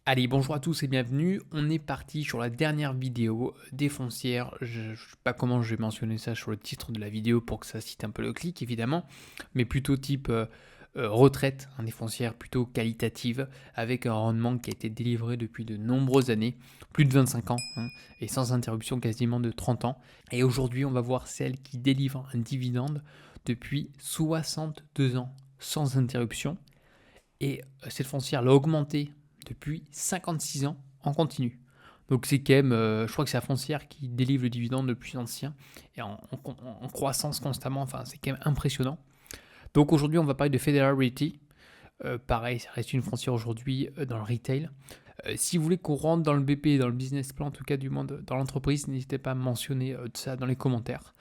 Allez, bonjour à tous et bienvenue. On est parti sur la dernière vidéo des foncières. Je ne sais pas comment je vais mentionner ça sur le titre de la vidéo pour que ça cite un peu le clic, évidemment, mais plutôt type retraite, hein, des foncières plutôt qualitatives, avec un rendement qui a été délivré depuis de nombreuses années, plus de 25 ans, hein, et sans interruption quasiment de 30 ans. Et aujourd'hui, on va voir celle qui délivre un dividende depuis 62 ans, sans interruption. Et cette foncière l'a augmenté depuis 56 ans en continu. Donc c'est quand même, je crois que c'est la foncière qui délivre le dividende le plus ancien et en croissance constamment, enfin c'est quand même impressionnant. Donc aujourd'hui on va parler de Federal Realty. Pareil, ça reste une foncière aujourd'hui dans le retail. Si vous voulez qu'on rentre dans le BP, dans le business plan en tout cas du monde, dans l'entreprise, n'hésitez pas à mentionner ça dans les commentaires.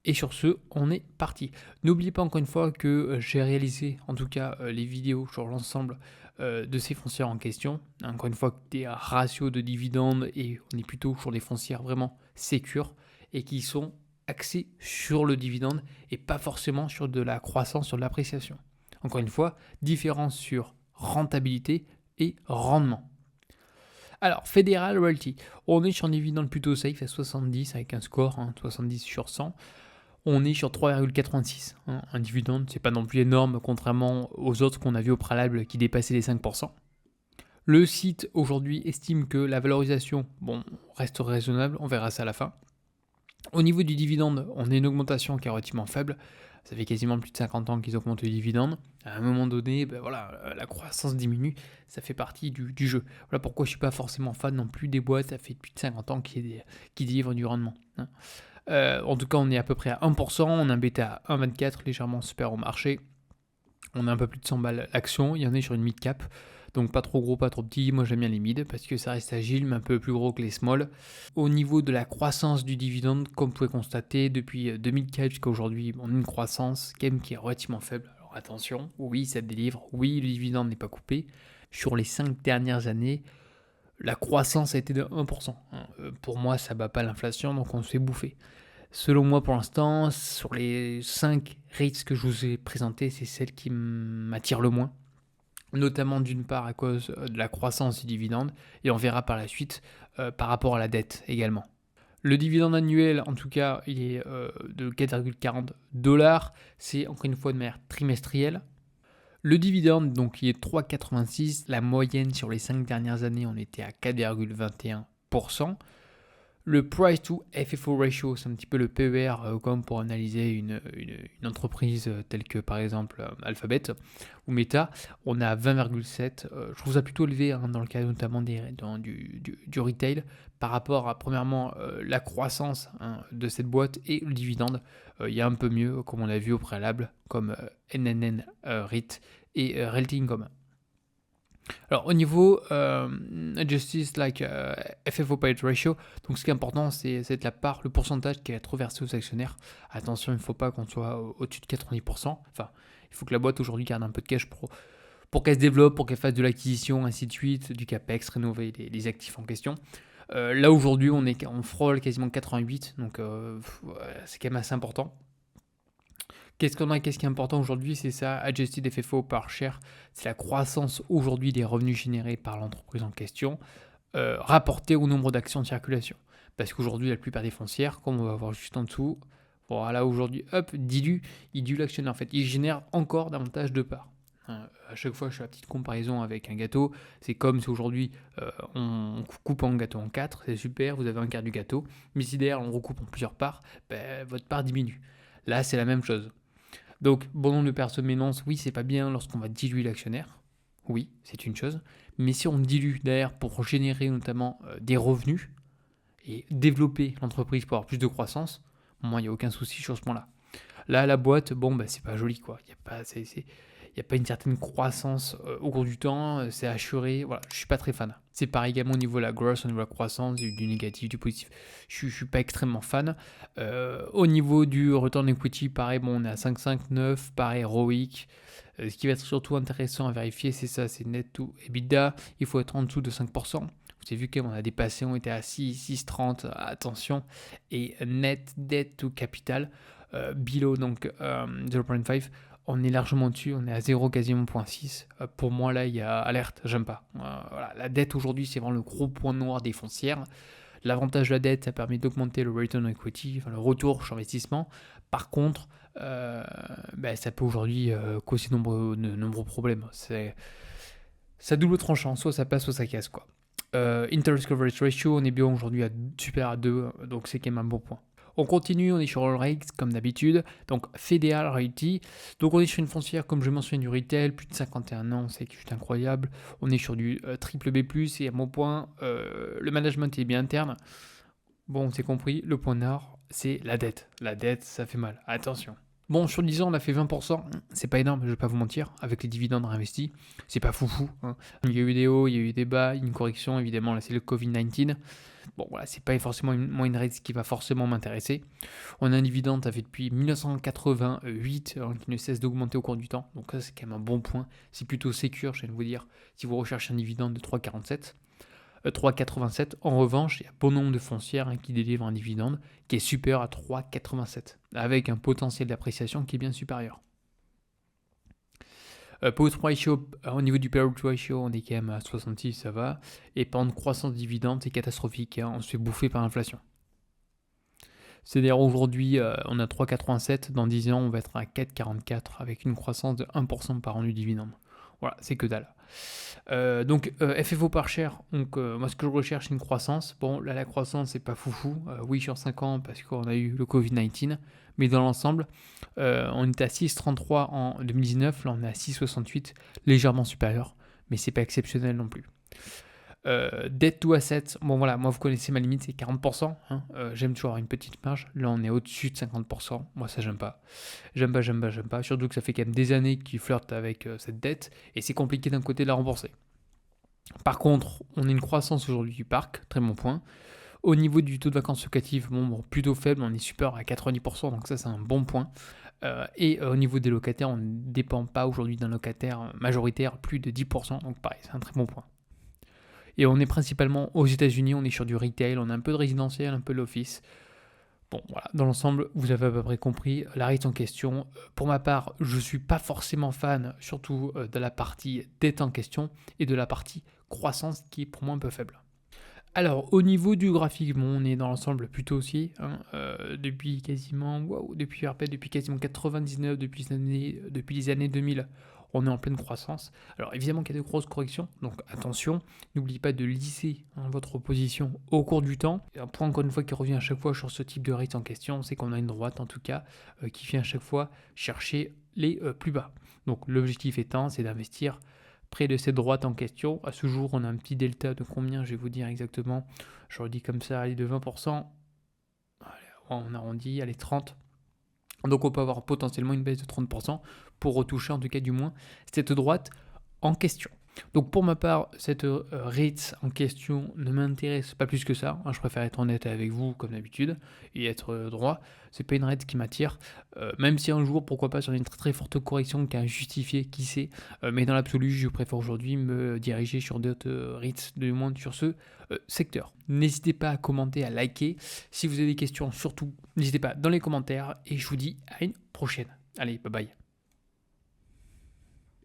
Et sur ce, on est parti. N'oubliez pas encore une fois que j'ai réalisé en tout cas les vidéos sur l'ensemble de ces foncières en question. Encore une fois, des ratios de dividendes et on est plutôt sur des foncières vraiment sécures et qui sont axées sur le dividende et pas forcément sur de la croissance, sur de l'appréciation. Encore une fois, différence sur rentabilité et rendement. Alors, Federal Realty, on est sur un dividende plutôt safe à 70 avec un score, 70 sur 100. On est sur 3,86. Hein. Un dividende, c'est pas non plus énorme, contrairement aux autres qu'on a vu au préalable qui dépassaient les 5%. Le site aujourd'hui estime que la valorisation reste raisonnable, on verra ça à la fin. Au niveau du dividende, on a une augmentation qui est relativement faible. Ça fait quasiment plus de 50 ans qu'ils augmentent le dividende. À un moment donné, la croissance diminue, ça fait partie du jeu. Voilà pourquoi je ne suis pas forcément fan non plus des boîtes, ça fait plus de 50 ans qui délivrent du rendement. Hein. En tout cas, on est à peu près à 1%, on a un bêta à 1,24, légèrement super au marché. On a un peu plus de 100 balles l'action, il y en a sur une mid-cap. Donc pas trop gros, pas trop petit, moi j'aime bien les mid parce que ça reste agile mais un peu plus gros que les small. Au niveau de la croissance du dividende, comme vous pouvez constater, depuis 2004 jusqu'à aujourd'hui, on a une croissance quand même qui est relativement faible. Alors attention, oui ça délivre, oui le dividende n'est pas coupé. Sur les 5 dernières années, la croissance a été de 1%. Pour moi ça bat pas l'inflation donc on se fait bouffer. Selon moi, pour l'instant, sur les 5 rates que je vous ai présentés, c'est celle qui m'attire le moins. Notamment d'une part à cause de la croissance du dividende, et on verra par la suite par rapport à la dette également. Le dividende annuel, en tout cas, il est de 4,40$. C'est encore une fois de manière trimestrielle. Le dividende, donc, il est de 3,86$. La moyenne sur les 5 dernières années, on était à 4,21%. Le price to FFO ratio, c'est un petit peu le PER comme pour analyser une entreprise telle que par exemple Alphabet ou Meta. On a 20,7. Je trouve ça plutôt élevé dans le cas notamment du retail par rapport à premièrement la croissance de cette boîte et le dividende. Il y a un peu mieux comme on l'a vu au préalable comme NNN REIT et Realty Income. Alors au niveau Justice like FFO payout ratio, donc ce qui est important c'est la part, le pourcentage qui va être reversé aux actionnaires. Attention, il ne faut pas qu'on soit au-dessus de 90%. Enfin, il faut que la boîte aujourd'hui garde un peu de cash pour qu'elle se développe, pour qu'elle fasse de l'acquisition, ainsi de suite, du capex, rénover les actifs en question. Là aujourd'hui on frôle quasiment 88, donc c'est quand même assez important. Qu'est-ce qui est important aujourd'hui? C'est ça, Adjusted FFO par share. C'est la croissance aujourd'hui des revenus générés par l'entreprise en question, rapporté au nombre d'actions en circulation. Parce qu'aujourd'hui, la plupart des foncières, comme on va voir juste en dessous, voilà, aujourd'hui, hop, il dilue l'actionnaire. En fait, il génère encore davantage de parts. À chaque fois, je fais la petite comparaison avec un gâteau. C'est comme si aujourd'hui, on coupe un gâteau en 4, c'est super, vous avez un quart du gâteau. Mais si derrière, on recoupe en plusieurs parts, votre part diminue. Là, c'est la même chose. Donc, bon nombre de personnes m'énoncent, oui, c'est pas bien lorsqu'on va diluer l'actionnaire. Oui, c'est une chose. Mais si on dilue derrière pour générer notamment des revenus et développer l'entreprise pour avoir plus de croissance, moi, il n'y a aucun souci sur ce point-là. Là, la boîte, c'est pas joli, quoi. Il n'y a pas une certaine croissance au cours du temps, c'est assuré. Voilà, je suis pas très fan. C'est pareil également au niveau de la growth, au niveau de la croissance, du négatif, du positif. Je suis pas extrêmement fan. Au niveau du return equity, pareil, on est à 5,59, pareil, ROIC. Ce qui va être surtout intéressant à vérifier, c'est ça, c'est net to EBITDA. Il faut être en dessous de 5%. Vous avez vu qu'on a dépassé, on était à 6,30, attention. Et net debt to capital, below donc 0,5, On est largement dessus, on est à 0 quasiment 0,6. Pour moi, là, il y a alerte, j'aime pas. Voilà, la dette aujourd'hui, c'est vraiment le gros point noir des foncières. L'avantage de la dette, ça permet d'augmenter le return on equity, enfin, le retour sur investissement. Par contre, ça peut aujourd'hui causer de nombreux problèmes. Ça double tranchant, soit ça passe, soit ça casse, quoi. Interest coverage ratio, on est bien aujourd'hui à super à 2, donc c'est quand même un bon point. On continue, on est sur All Rates comme d'habitude, donc Federal Realty. Donc on est sur une foncière, comme je mentionne, du retail, plus de 51 ans, c'est juste incroyable. On est sur du triple B+, et à mon point, le management est bien interne. Bon, c'est compris, le point nord, c'est la dette. La dette, ça fait mal, attention. Bon, sur 10 ans, on a fait 20%, c'est pas énorme, je vais pas vous mentir, avec les dividendes réinvestis, c'est pas foufou. Il y a eu des hauts, il y a eu des bas, une correction, évidemment, là c'est le Covid-19. Bon, voilà, c'est pas forcément une rate qui va forcément m'intéresser. On a un dividende, ça fait depuis 1988, qui ne cesse d'augmenter au cours du temps, donc ça c'est quand même un bon point. C'est plutôt sécure, je viens de vous dire, si vous recherchez un dividende de 3,87. En revanche, il y a bon nombre de foncières qui délivrent un dividende qui est supérieur à 3,87, avec un potentiel d'appréciation qui est bien supérieur. Payout ratio, au niveau du payout ratio, on est quand même à 66, ça va. Et par contre, croissance dividende, c'est catastrophique, on se fait bouffer par l'inflation. C'est-à-dire aujourd'hui, on a 3,87, dans 10 ans, on va être à 4,44 avec une croissance de 1% par an du dividende. Voilà, c'est que dalle. Donc FFO par share, donc moi ce que je recherche c'est une croissance. Bon là la croissance c'est pas foufou, oui sur 5 ans parce qu'on a eu le Covid-19, mais dans l'ensemble on était à 6,33 en 2019, là on est à 6,68, légèrement supérieur, mais c'est pas exceptionnel non plus. Debt to asset, bon voilà, moi vous connaissez ma limite, c'est 40%. J'aime toujours avoir une petite marge. Là on est au-dessus de 50%. Moi ça j'aime pas. J'aime pas. Surtout que ça fait quand même des années qu'ils flirtent avec cette dette et c'est compliqué d'un côté de la rembourser. Par contre, on a une croissance aujourd'hui du parc, très bon point. Au niveau du taux de vacances locatives, bon, plutôt faible, on est supérieur à 90%, donc ça c'est un bon point. Et au niveau des locataires, on ne dépend pas aujourd'hui d'un locataire majoritaire, plus de 10%, donc pareil, c'est un très bon point. Et on est principalement aux États-Unis, on est sur du retail, on a un peu de résidentiel, un peu de l'office. Bon, voilà, dans l'ensemble, vous avez à peu près compris la rate en question. Pour ma part, je ne suis pas forcément fan, surtout de la partie dette en question et de la partie croissance qui est pour moi un peu faible. Alors, au niveau du graphique, bon, on est dans l'ensemble plutôt aussi, depuis quasiment 99, depuis les années 2000, on est en pleine croissance. Alors, évidemment qu'il y a de grosses corrections, donc attention, n'oubliez pas de lisser votre position au cours du temps. Et un point, encore une fois, qui revient à chaque fois sur ce type de rate en question, c'est qu'on a une droite, en tout cas, qui vient à chaque fois chercher les plus bas. Donc, l'objectif étant, c'est d'investir près de cette droite en question. À ce jour, on a un petit delta de combien, je vais vous dire exactement. Je redis comme ça, allez, de 20%. Allez, on arrondit, allez, 30%. Donc on peut avoir potentiellement une baisse de 30% pour retoucher en tout cas du moins cette droite en question. Donc pour ma part, cette rate en question ne m'intéresse pas plus que ça. Je préfère être honnête avec vous comme d'habitude et être droit. C'est pas une rate qui m'attire. Même si un jour, pourquoi pas, sur une très très forte correction qui a justifié, qui sait. Mais dans l'absolu, je préfère aujourd'hui me diriger sur d'autres rates, du moins sur ce secteur. N'hésitez pas à commenter, à liker. Si vous avez des questions, surtout, n'hésitez pas dans les commentaires. Et je vous dis à une prochaine. Allez, bye bye.